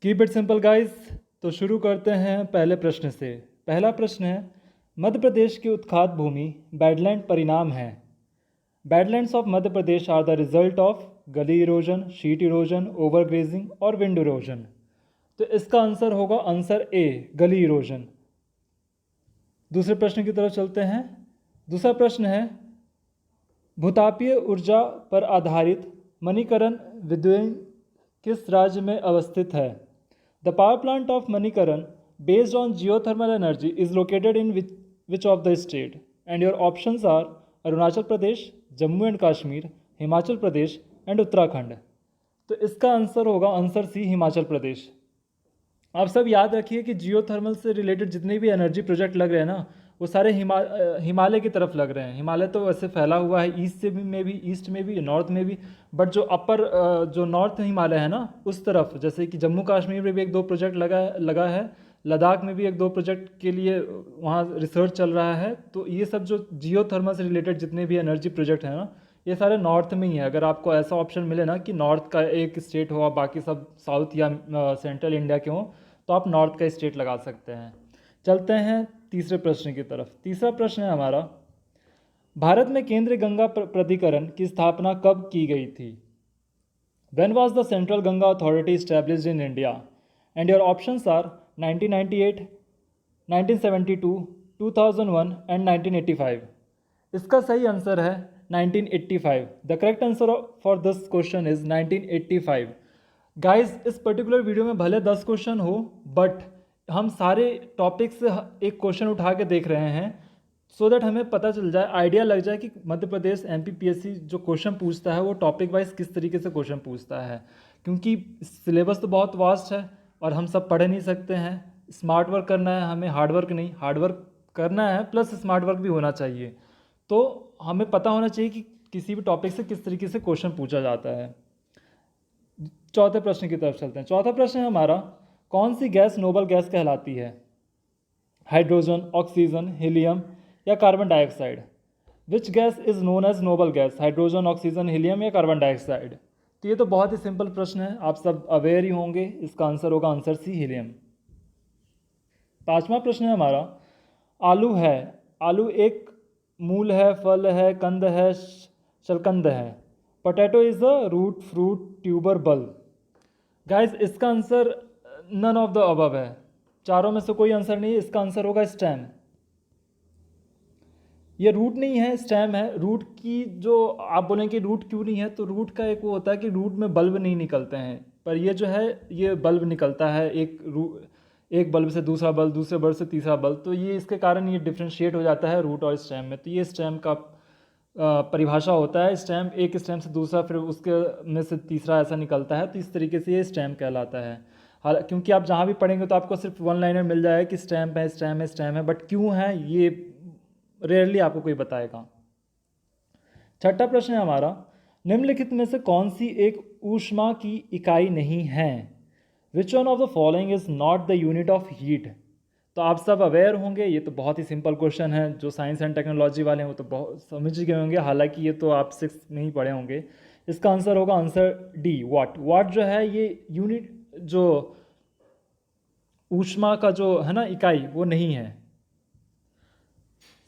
Keep it simple guys. तो शुरू करते हैं पहले प्रश्न से। पहला प्रश्न है, मध्य प्रदेश की उत्खात भूमि बैडलैंड परिणाम है। Badlands of Madhya Pradesh are the result of gully erosion, sheet erosion, overgrazing और विंड इरोजन। तो इसका आंसर होगा आंसर ए, गली इरोजन। दूसरे प्रश्न की तरफ चलते हैं। दूसरा प्रश्न है, भूतापीय ऊर्जा पर आधारित मणिकरण विद्युत किस राज्य में अवस्थित है? The power plant of Manikaran based on geothermal energy is located in which of the state? And your options are Arunachal Pradesh, Jammu and Kashmir, Himachal Pradesh and Uttarakhand. तो इसका आंसर होगा आंसर सी, हिमाचल प्रदेश। आप सब याद रखिए कि जियोथर्मल से रिलेटेड जितने भी एनर्जी प्रोजेक्ट लग रहे हैं ना, वो सारे हिमालय की तरफ लग रहे हैं। हिमालय तो वैसे फैला हुआ है ईस्ट में भी नॉर्थ में भी, बट जो अपर जो नॉर्थ हिमालय है ना उस तरफ, जैसे कि जम्मू कश्मीर में भी एक दो प्रोजेक्ट लगा है, लद्दाख में भी एक दो प्रोजेक्ट के लिए वहाँ रिसर्च चल रहा है। तो ये सब जो जियोथर्मल से रिलेटेड जितने भी एनर्जी प्रोजेक्ट हैं ना, ये सारे नॉर्थ में ही है। अगर आपको ऐसा ऑप्शन मिले ना कि नॉर्थ का एक स्टेट हो और बाकी सब साउथ या सेंट्रल इंडिया के हों, तो आप नॉर्थ का स्टेट लगा सकते हैं। चलते हैं तीसरे प्रश्न की तरफ। तीसरा प्रश्न है हमारा, भारत में केंद्रीय गंगा प्राधिकरण की स्थापना कब की गई थी? When was the central Ganga authority established in India? And your options are 1998, 1972, 2001 and 1985। इसका सही आंसर है 1985। The correct answer for this question is 1985। Guys, इस पर्टिकुलर वीडियो में भले 10 क्वेश्चन हो, बट हम सारे टॉपिक से एक क्वेश्चन उठा के देख रहे हैं, सो दैट हमें पता चल जाए, आइडिया लग जाए कि मध्य प्रदेश MPPSC जो क्वेश्चन पूछता है वो टॉपिक वाइज किस तरीके से क्वेश्चन पूछता है। क्योंकि सिलेबस तो बहुत वास्ट है और हम सब पढ़ नहीं सकते हैं। स्मार्ट वर्क करना है हमें, हार्ड वर्क नहीं। हार्ड वर्क करना है प्लस स्मार्ट वर्क भी होना चाहिए। तो हमें पता होना चाहिए कि किसी भी टॉपिक से किस तरीके से क्वेश्चन पूछा जाता है। चौथे प्रश्न की तरफ चलते हैं। चौथा प्रश्न है हमारा, कौन सी गैस नोबल गैस कहलाती है? हाइड्रोजन, ऑक्सीजन, हीलियम या carbon dioxide? Which gas is known as noble gas? Hydrogen, oxygen, helium या कार्बन डाइऑक्साइड? तो ये तो बहुत ही सिंपल प्रश्न है, आप सब अवेयर ही होंगे। इसका आंसर होगा आंसर सी, हीलियम। पांचवा प्रश्न है हमारा, आलू है, आलू एक मूल है, फल है, कंद है, शलकंद है। Potato is a root, fruit, tuber, bulb. Guys, इसका answer none of the above है। चारों में से कोई आंसर नहीं है। इसका आंसर होगा स्टेम। ये रूट नहीं है, स्टेम है। रूट की जो आप बोलें कि रूट क्यों नहीं है, तो रूट का एक वो होता है कि रूट में बल्ब नहीं निकलते हैं, पर ये जो है ये बल्ब निकलता है। एक बल्ब से दूसरा बल्ब, दूसरे बल्ब से तीसरा बल्ब, तो ये इसके कारण ये डिफ्रेंशिएट हो जाता है रूट और स्टेम में। तो ये स्टेम का परिभाषा होता है। स्टेम, एक स्टेम से दूसरा, फिर उसके में से तीसरा ऐसा निकलता है। तो इस तरीके से ये स्टेम कहलाता है। क्योंकि आप जहाँ भी पढ़ेंगे तो आपको सिर्फ वन लाइनर मिल जाएगा कि स्टेम है, स्टेम है, स्टेम है, बट क्यों है ये रेयरली आपको कोई बताएगा। छठा प्रश्न है हमारा, निम्नलिखित में से कौन सी एक ऊष्मा की इकाई नहीं है? विच one of the following is not the unit of heat? तो आप सब अवेयर होंगे, ये तो बहुत ही सिंपल क्वेश्चन है। जो साइंस एंड टेक्नोलॉजी वाले हैं वो तो बहुत समझ गए होंगे, हालांकि ये तो आप 6 में ही पढ़े होंगे। इसका आंसर होगा आंसर डी, वाट। वाट जो है ये यूनिट, जो ऊष्मा का जो है ना इकाई, वो नहीं है।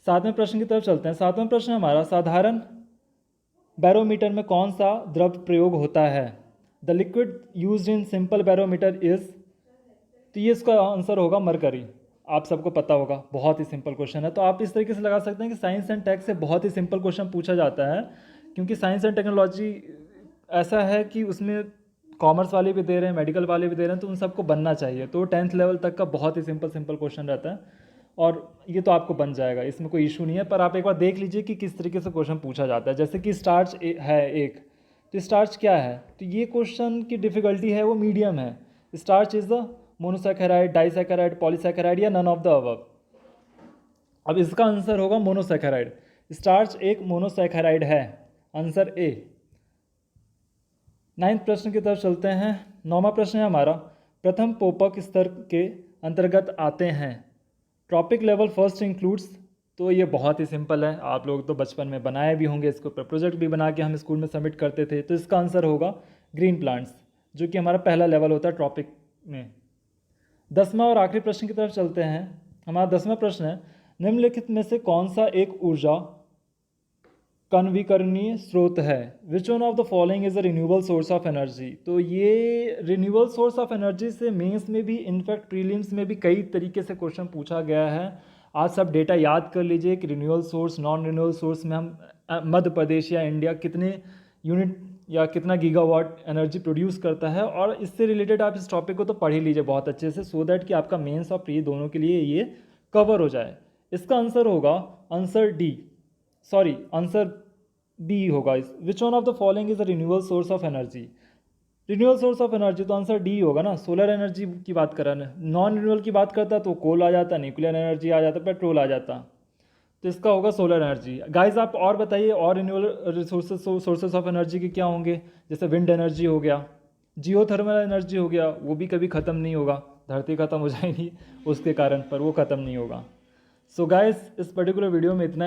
सातवें प्रश्न की तरफ चलते हैं। सातवां प्रश्न हमारा, साधारण बैरोमीटर में कौन सा द्रव प्रयोग होता है? The liquid used in simple barometer is, तो ये इसका आंसर होगा मरकरी। आप सबको पता होगा, बहुत ही सिंपल क्वेश्चन है। तो आप इस तरीके से लगा सकते हैं कि साइंस एंड टेक से बहुत ही सिंपल क्वेश्चन पूछा जाता है, क्योंकि साइंस एंड टेक्नोलॉजी ऐसा है कि उसमें कॉमर्स वाले भी दे रहे हैं, मेडिकल वाले भी दे रहे हैं, तो उन सबको बनना चाहिए। तो 10th लेवल तक का बहुत ही सिंपल क्वेश्चन रहता है और ये तो आपको बन जाएगा, इसमें कोई इशू नहीं है। पर आप एक बार देख लीजिए कि किस तरीके से क्वेश्चन पूछा जाता है। जैसे कि स्टार्च है एक, तो स्टार्च क्या है? तो ये क्वेश्चन की डिफ़िकल्टी है वो मीडियम है। Starch is the monosaccharide, disaccharide, polysaccharide या नन ऑफ द अबव? अब इसका आंसर होगा मोनोसैकेराइड। स्टार्च एक मोनोसैकेराइड है, आंसर ए। 9th प्रश्न की तरफ चलते हैं। 9वां प्रश्न है हमारा, प्रथम पोपक स्तर के अंतर्गत आते हैं। ट्रॉपिक लेवल फर्स्ट इंक्लूड्स, तो ये बहुत ही सिंपल है, आप लोग तो बचपन में बनाए भी होंगे, इसके ऊपर प्रोजेक्ट भी बना के हम स्कूल में सबमिट करते थे। तो इसका आंसर होगा ग्रीन प्लांट्स, जो कि हमारा पहला लेवल होता है ट्रॉपिक में। 10वां और आखिरी प्रश्न की तरफ चलते हैं। हमारा 10वां प्रश्न है, निम्नलिखित में से कौन सा एक ऊर्जा कनवीकरणीय स्रोत है? विच one of the following is a renewable source of energy? तो ये रिन्यूएबल सोर्स ऑफ एनर्जी से मेंस में भी, इनफैक्ट प्रीलिम्स में भी कई तरीके से क्वेश्चन पूछा गया है। आज सब डेटा याद कर लीजिए कि renewable source, non renewable source में हम मध्य प्रदेश या इंडिया कितने यूनिट या कितना गीगावाट एनर्जी प्रोड्यूस करता है, और इससे रिलेटेड आप इस टॉपिक को तो पढ़ ही लीजिए बहुत अच्छे से, सो दैट कि आपका मेंस और प्री दोनों के लिए ये कवर हो जाए। इसका आंसर होगा answer D, sorry answer B होगा। इस which one of the following is a renewable source of energy? Renewable source of energy तो आंसर डी होगा ना। सोलर एनर्जी की बात कर रहा है, नॉन रिन्यूएबल की बात करता तो कोल आ जाता, न्यूक्लियर एनर्जी आ जाता, पेट्रोल आ जाता। तो इसका होगा सोलर एनर्जी। गाइस आप और बताइए और रिन्यूएबल सोर्सेस ऑफ एनर्जी के क्या होंगे? जैसे विंड एनर्जी हो गया, जियोथर्मल एनर्जी हो गया, वो भी कभी ख़त्म नहीं होगा, धरती ख़त्म हो जाएगी उसके कारण, पर वो ख़त्म नहीं होगा। सो गाइस इस पर्टिकुलर वीडियो में इतना ही।